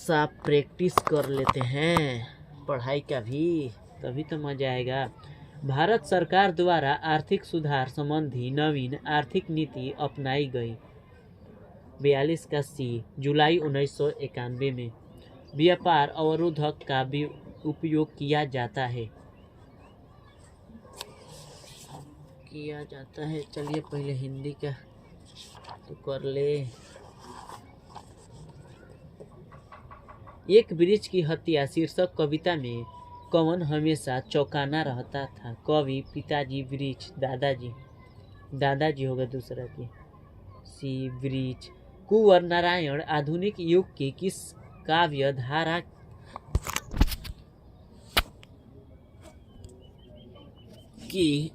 सा प्रैक्टिस कर लेते हैं पढ़ाई का भी, तभी तो मजा आएगा। भारत सरकार द्वारा आर्थिक सुधार संबंधी नवीन आर्थिक नीति अपनाई गई। 42 का सी, जुलाई 1991 में व्यापार अवरोधक का भी उपयोग किया जाता है। चलिए पहले हिंदी का तो कर ले। एक वृक्ष की हत्या शीर्षक कविता में कौन हमेशा चौंकाना रहता था? कवि, पिताजी, वृक्ष, दादाजी। दादाजी होगा दूसरा की। सी, वृक्ष। कुंवर नारायण आधुनिक युग की किस काव्य धारा की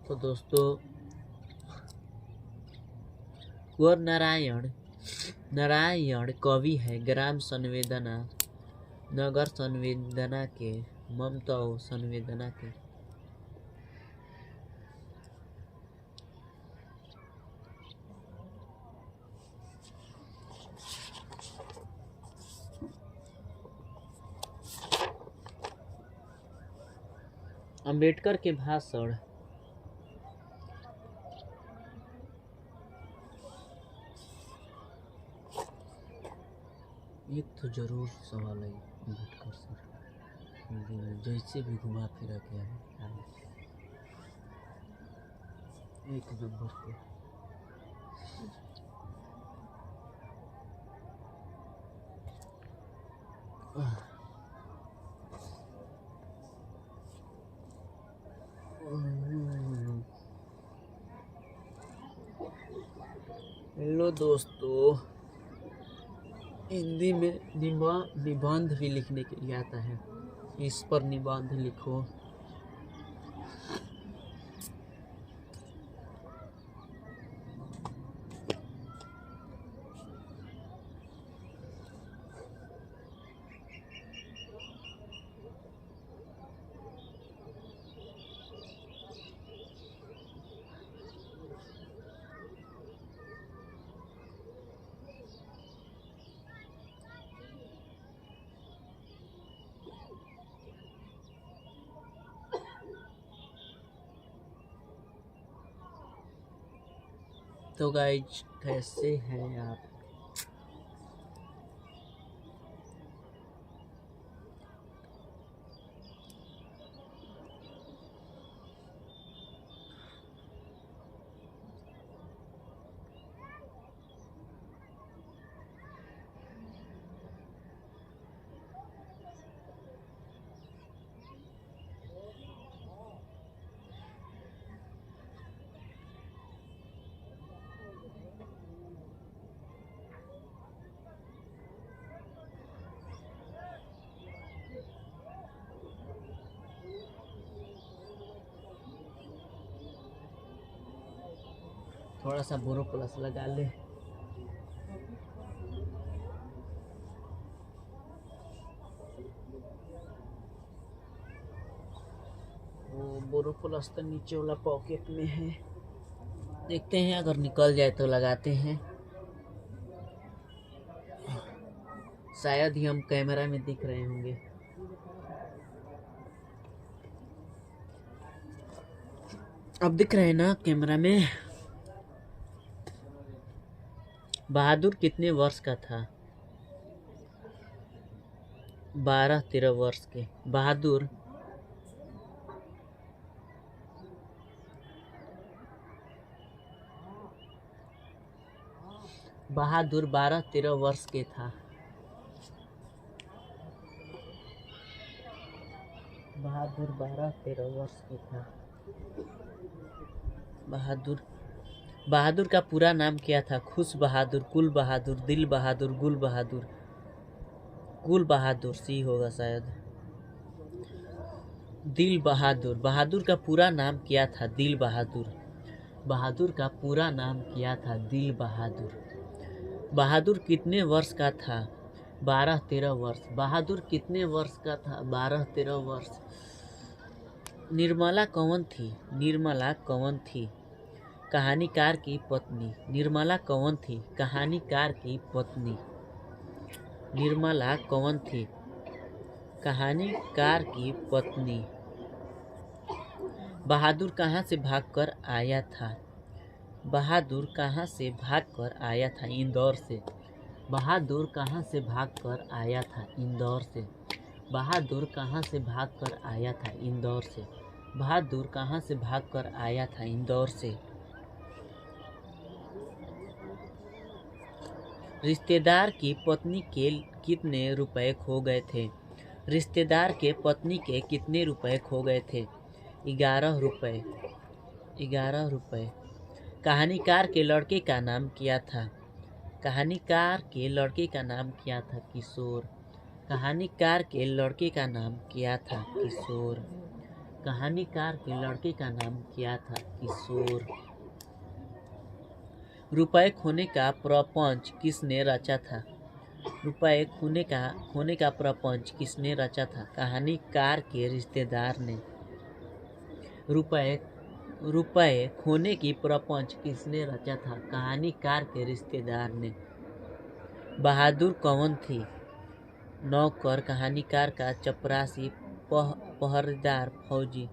तो दोस्तों कुंवर नारायण कवि है। ग्राम संवेदना, नगर संवेदना के, ममता संवेदना के। अंबेडकर के भाषण। एक तो जरूर सवाल है अम्बेडकर सर, हिंदी में जैसे भी घुमा फिरा के है एक नंबर पे। हेलो दोस्तों, हिंदी में निबंध भी लिखने के लिए आता है। इस पर निबंध लिखो। तो गाइज कैसे हैं आप? थोड़ा सा बोरो प्लस लगा ले। वो बोरो प्लस तो नीचे वाला पॉकेट में है, देखते हैं अगर निकल जाए तो लगाते हैं। शायद ही हम कैमरा में दिख रहे होंगे। अब दिख रहे हैं ना कैमरा में? बहादुर कितने वर्ष का था? 12-13 वर्ष के बहादुर बहादुर 12-13 वर्ष के था। बहादुर 12-13 वर्ष के था। बहादुर का पूरा नाम क्या था? खुश बहादुर, कुल बहादुर, दिल बहादुर, गुल बहादुर। कुल बहादुर सी होगा शायद। दिल बहादुर। बहादुर का पूरा नाम क्या था? दिल बहादुर। बहादुर का पूरा नाम क्या था? दिल बहादुर। बहादुर कितने वर्ष का था? 12-13 वर्ष। बहादुर कितने वर्ष का था? 12-13 वर्ष। निर्मला कौन थी? निर्मला कौन थी? कहानीकार की पत्नी। निर्मला कौन थी? कहानीकार की पत्नी। निर्मला कौन थी? कहानीकार की पत्नी। बहादुर कहाँ से भागकर आया था? बहादुर कहाँ से भागकर आया था? इंदौर से। बहादुर कहाँ से भागकर आया था? इंदौर से। बहादुर कहाँ से भागकर आया था? इंदौर से। बहादुर कहाँ से भागकर आया था? इंदौर से। रिश्तेदार की पत्नी के कितने रुपए खो गए थे? रिश्तेदार के पत्नी के कितने रुपए खो गए थे? 11 रुपए। 11 रुपए। कहानीकार के लड़के का नाम क्या था? कहानीकार के लड़के का नाम क्या था? किशोर। कहानीकार के लड़के का नाम क्या था? किशोर। कहानीकार के लड़के का नाम क्या था? किशोर। रुपए खोने का प्रपंच किसने रचा था? रुपए खोने का प्रपंच किसने रचा था? कहानीकार के रिश्तेदार ने। रुपए खोने की प्रपंच किसने रचा था? कहानीकार के रिश्तेदार ने। बहादुर कौन थी? नौकर। कहानीकार का चपरासी, पहरेदार, फौजी।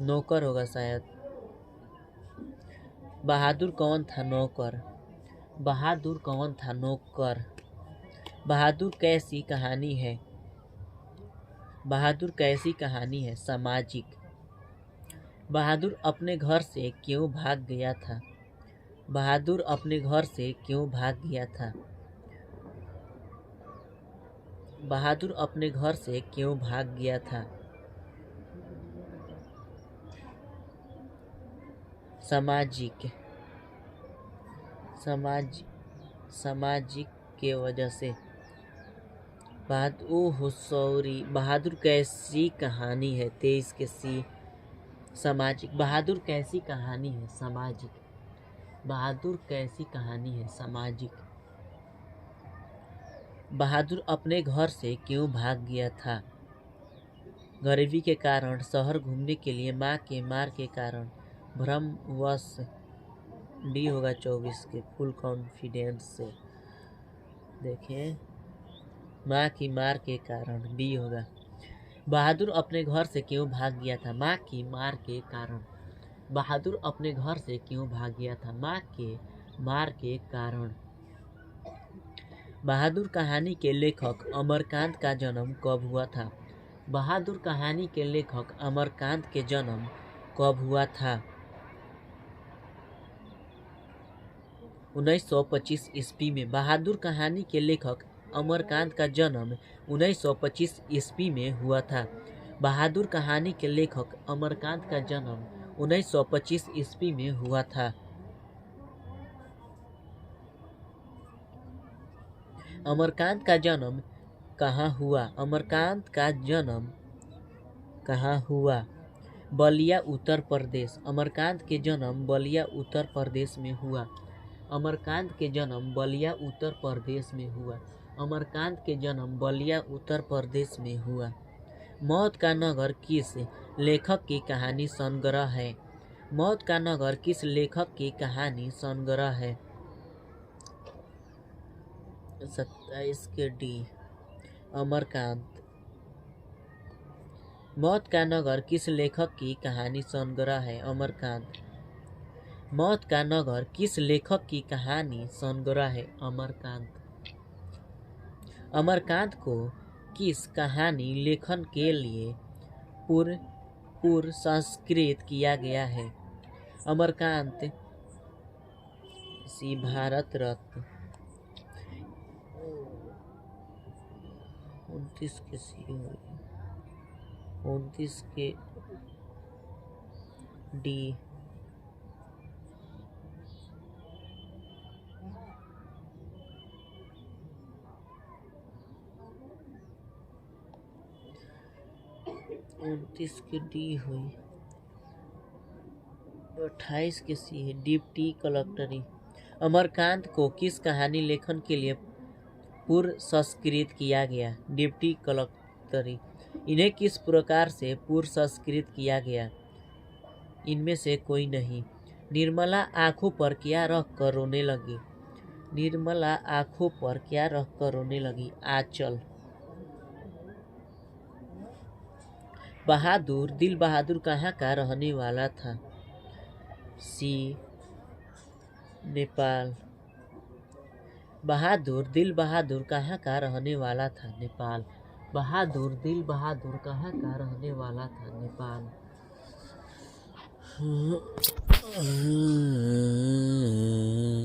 नौकर होगा शायद। बहादुर कौन था? नौकर। बहादुर कौन था? नौकर। बहादुर कैसी कहानी है? बहादुर कैसी कहानी है? सामाजिक। बहादुर अपने घर से क्यों भाग गया था? बहादुर अपने घर से क्यों भाग गया था? बहादुर अपने घर से क्यों भाग गया था? सामाजिक। सामाजिक के वजह से। बहादुर कैसी कहानी है? 23 के सी। सामाजिक। बहादुर कैसी कहानी है? सामाजिक। बहादुर कैसी कहानी है? सामाजिक। बहादुर अपने घर से क्यों भाग गया था? गरीबी के कारण, शहर घूमने के लिए, माँ के मार के कारण, भ्रमवश। डी होगा 24 के फुल कॉन्फिडेंस से। देखिए, माँ की मार के कारण डी होगा। बहादुर अपने घर से क्यों भाग गया था? माँ की मार के कारण। बहादुर अपने घर से क्यों भाग गया था? माँ के मार के कारण। बहादुर कहानी के लेखक अमरकांत का जन्म कब हुआ था? बहादुर कहानी के लेखक अमरकांत के जन्म कब हुआ था? 1925 ईस्वी में। बहादुर कहानी के लेखक अमरकांत का जन्म 1925 ईस्वी में हुआ था। बहादुर कहानी के लेखक अमरकांत का जन्म 1925 ईस्वी में हुआ था। अमरकांत का जन्म कहाँ हुआ? अमरकांत का जन्म कहाँ हुआ? बलिया, उत्तर प्रदेश। अमरकांत के जन्म बलिया, उत्तर प्रदेश में हुआ। अमरकांत के जन्म बलिया, उत्तर प्रदेश में हुआ। अमरकांत के जन्म बलिया, उत्तर प्रदेश में हुआ। मौत का नगर किस लेखक की कहानी संग्रह है? मौत का नगर किस लेखक की कहानी संग्रह है? 27 के डी। अमरकांत। मौत का नगर किस लेखक की कहानी संग्रह है? अमरकांत। मौत का नगर किस लेखक की कहानी संग्रह है? अमरकांत। अमरकांत को किस कहानी लेखन के लिए पुरस्कृत किया गया है? अमरकांत, सी भारत रत्न। 29 के सी हुई, 29 के डी। उनतीस के डी हुई, 28 के सी है, डिप्टी कलेक्टरी। अमरकांत को किस कहानी लेखन के लिए पुरस्कृत किया गया? डिप्टी कलेक्टरी। इन्हें किस प्रकार से पुरस्कृत किया गया? इनमें से कोई नहीं। निर्मला आंखों पर क्या रख कर रोने लगी? निर्मला आंखों पर क्या रख कर रोने लगी? आंचल। बहादुर दिल बहादुर कहाँ का रहने वाला था? सी नेपाल। बहादुर दिल बहादुर कहाँ का रहने वाला था? नेपाल। बहादुर दिल बहादुर कहाँ का रहने वाला था? नेपाल।